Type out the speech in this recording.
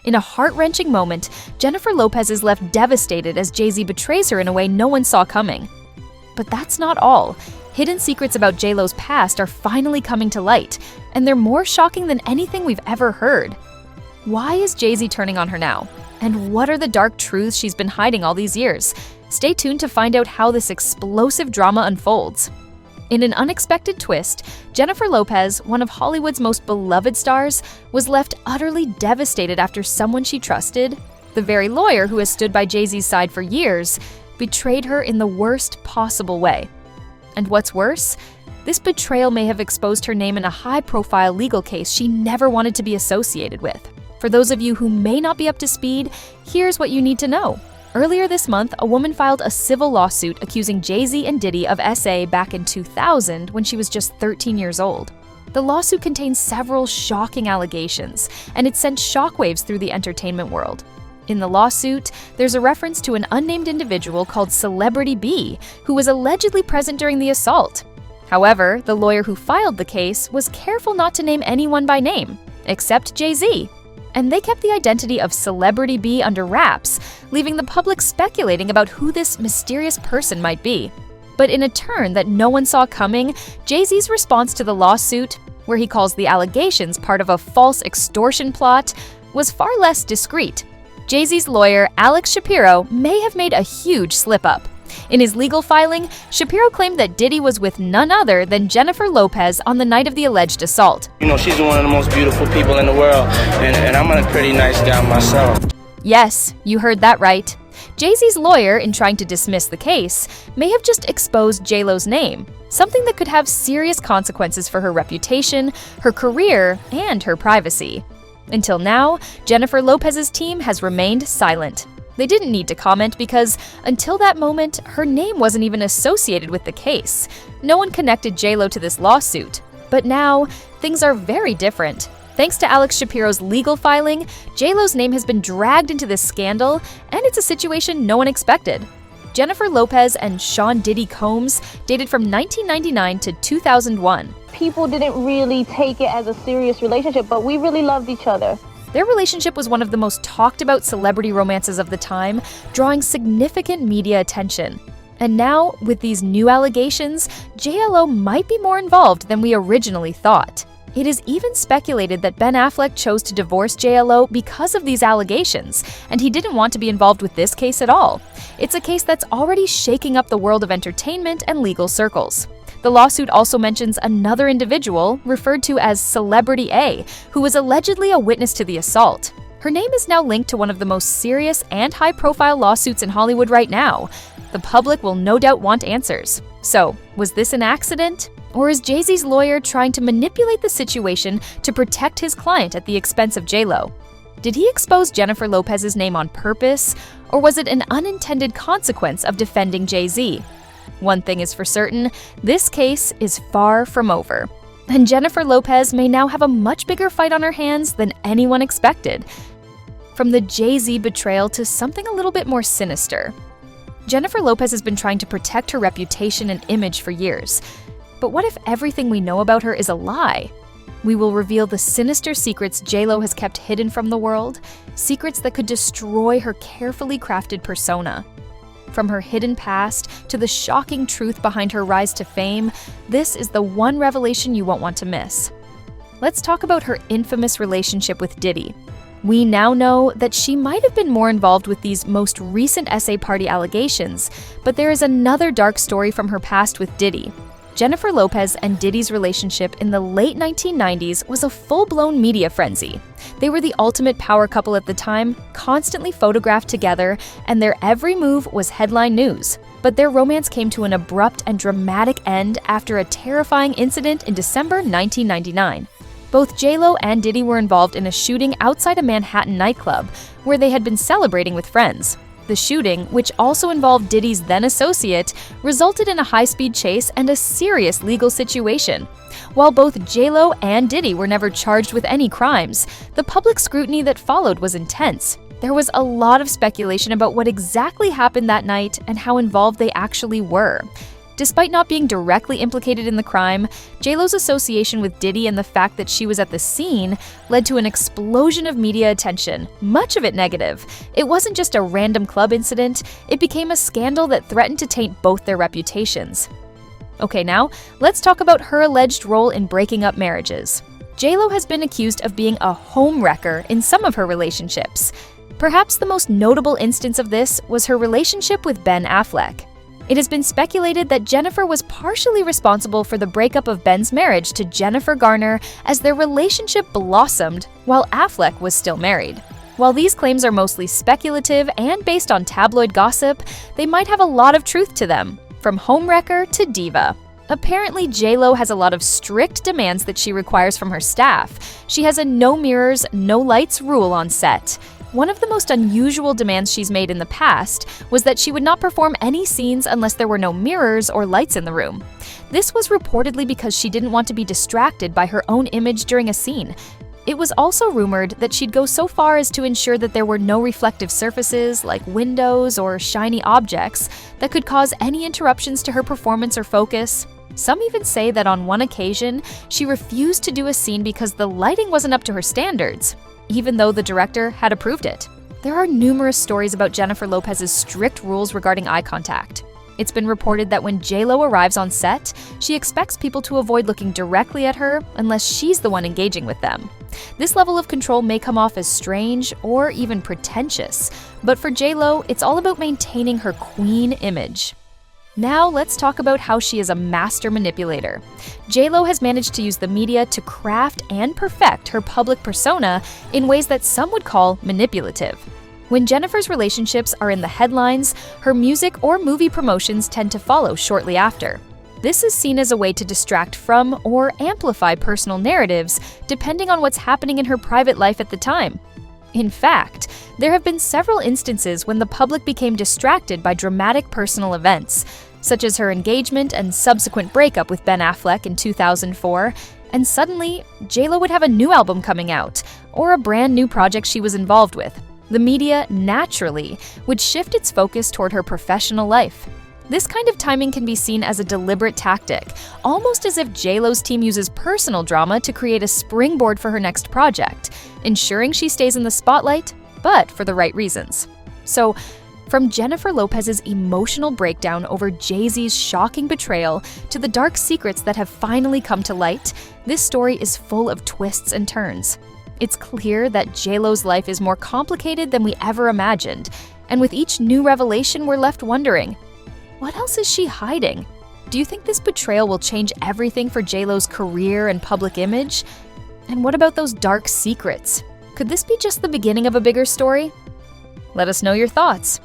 In a heart-wrenching moment, Jennifer Lopez is left devastated as Jay-Z betrays her in a way no one saw coming. But that's not all. Hidden secrets about J-Lo's past are finally coming to light, and they're more shocking than anything we've ever heard. Why is Jay-Z turning on her now? And what are the dark truths she's been hiding all these years? Stay tuned to find out how this explosive drama unfolds. In an unexpected twist, Jennifer Lopez, one of Hollywood's most beloved stars, was left utterly devastated after someone she trusted, the very lawyer who has stood by Jay-Z's side for years, betrayed her in the worst possible way. And what's worse, this betrayal may have exposed her name in a high-profile legal case she never wanted to be associated with. For those of you who may not be up to speed, here's what you need to know. Earlier this month, a woman filed a civil lawsuit accusing Jay-Z and Diddy of SA back in 2000 when she was just 13 years old. The lawsuit contains several shocking allegations, and it sent shockwaves through the entertainment world. In the lawsuit, there's a reference to an unnamed individual called Celebrity B, who was allegedly present during the assault. However, the lawyer who filed the case was careful not to name anyone by name, except Jay-Z. And they kept the identity of Celebrity B under wraps, leaving the public speculating about who this mysterious person might be. But in a turn that no one saw coming, Jay-Z's response to the lawsuit, where he calls the allegations part of a false extortion plot, was far less discreet. Jay-Z's lawyer, Alex Shapiro, may have made a huge slip-up. In his legal filing, Shapiro claimed that Diddy was with none other than Jennifer Lopez on the night of the alleged assault. You know, she's one of the most beautiful people in the world, and I'm a pretty nice guy myself. Yes, you heard that right. Jay-Z's lawyer, in trying to dismiss the case, may have just exposed J-Lo's name, something that could have serious consequences for her reputation, her career, and her privacy. Until now, Jennifer Lopez's team has remained silent. They didn't need to comment because, until that moment, her name wasn't even associated with the case. No one connected J-Lo to this lawsuit. But now, things are very different. Thanks to Alex Shapiro's legal filing, J-Lo's name has been dragged into this scandal, and it's a situation no one expected. Jennifer Lopez and Sean Diddy Combs dated from 1999 to 2001. People didn't really take it as a serious relationship, but we really loved each other. Their relationship was one of the most talked about celebrity romances of the time, drawing significant media attention. And now, with these new allegations, JLo might be more involved than we originally thought. It is even speculated that Ben Affleck chose to divorce JLo because of these allegations, and he didn't want to be involved with this case at all. It's a case that's already shaking up the world of entertainment and legal circles. The lawsuit also mentions another individual, referred to as Celebrity A, who was allegedly a witness to the assault. Her name is now linked to one of the most serious and high-profile lawsuits in Hollywood right now. The public will no doubt want answers. So, was this an accident? Or is Jay-Z's lawyer trying to manipulate the situation to protect his client at the expense of J-Lo? Did he expose Jennifer Lopez's name on purpose, or was it an unintended consequence of defending Jay-Z? One thing is for certain, this case is far from over. And Jennifer Lopez may now have a much bigger fight on her hands than anyone expected. From the Jay-Z betrayal to something a little bit more sinister. Jennifer Lopez has been trying to protect her reputation and image for years. But what if everything we know about her is a lie? We will reveal the sinister secrets J-Lo has kept hidden from the world, secrets that could destroy her carefully crafted persona. From her hidden past to the shocking truth behind her rise to fame, this is the one revelation you won't want to miss. Let's talk about her infamous relationship with Diddy. We now know that she might have been more involved with these most recent SA party allegations, but there is another dark story from her past with Diddy. Jennifer Lopez and Diddy's relationship in the late 1990s was a full-blown media frenzy. They were the ultimate power couple at the time, constantly photographed together, and their every move was headline news. But their romance came to an abrupt and dramatic end after a terrifying incident in December 1999. Both J-Lo and Diddy were involved in a shooting outside a Manhattan nightclub, where they had been celebrating with friends. The shooting, which also involved Diddy's then-associate, resulted in a high-speed chase and a serious legal situation. While both J-Lo and Diddy were never charged with any crimes, the public scrutiny that followed was intense. There was a lot of speculation about what exactly happened that night and how involved they actually were. Despite not being directly implicated in the crime, JLo's association with Diddy and the fact that she was at the scene led to an explosion of media attention, much of it negative. It wasn't just a random club incident, it became a scandal that threatened to taint both their reputations. Okay, now, let's talk about her alleged role in breaking up marriages. JLo has been accused of being a homewrecker in some of her relationships. Perhaps the most notable instance of this was her relationship with Ben Affleck. It has been speculated that Jennifer was partially responsible for the breakup of Ben's marriage to Jennifer Garner as their relationship blossomed while Affleck was still married. While these claims are mostly speculative and based on tabloid gossip, they might have a lot of truth to them, from homewrecker to diva. Apparently, JLo has a lot of strict demands that she requires from her staff. She has a no mirrors, no lights rule on set. One of the most unusual demands she's made in the past was that she would not perform any scenes unless there were no mirrors or lights in the room. This was reportedly because she didn't want to be distracted by her own image during a scene. It was also rumored that she'd go so far as to ensure that there were no reflective surfaces like windows or shiny objects that could cause any interruptions to her performance or focus. Some even say that on one occasion, she refused to do a scene because the lighting wasn't up to her standards, even though the director had approved it. There are numerous stories about Jennifer Lopez's strict rules regarding eye contact. It's been reported that when JLo arrives on set, she expects people to avoid looking directly at her unless she's the one engaging with them. This level of control may come off as strange or even pretentious, but for JLo, it's all about maintaining her queen image. Now let's talk about how she is a master manipulator. JLo has managed to use the media to craft and perfect her public persona in ways that some would call manipulative. When Jennifer's relationships are in the headlines, her music or movie promotions tend to follow shortly after. This is seen as a way to distract from or amplify personal narratives, depending on what's happening in her private life at the time. In fact, there have been several instances when the public became distracted by dramatic personal events, such as her engagement and subsequent breakup with Ben Affleck in 2004, and suddenly, JLo would have a new album coming out, or a brand new project she was involved with. The media, naturally, would shift its focus toward her professional life. This kind of timing can be seen as a deliberate tactic, almost as if JLo's team uses personal drama to create a springboard for her next project, ensuring she stays in the spotlight, but for the right reasons. So, from Jennifer Lopez's emotional breakdown over Jay-Z's shocking betrayal to the dark secrets that have finally come to light, this story is full of twists and turns. It's clear that JLo's life is more complicated than we ever imagined, and with each new revelation, we're left wondering, what else is she hiding? Do you think this betrayal will change everything for JLo's career and public image? And what about those dark secrets? Could this be just the beginning of a bigger story? Let us know your thoughts.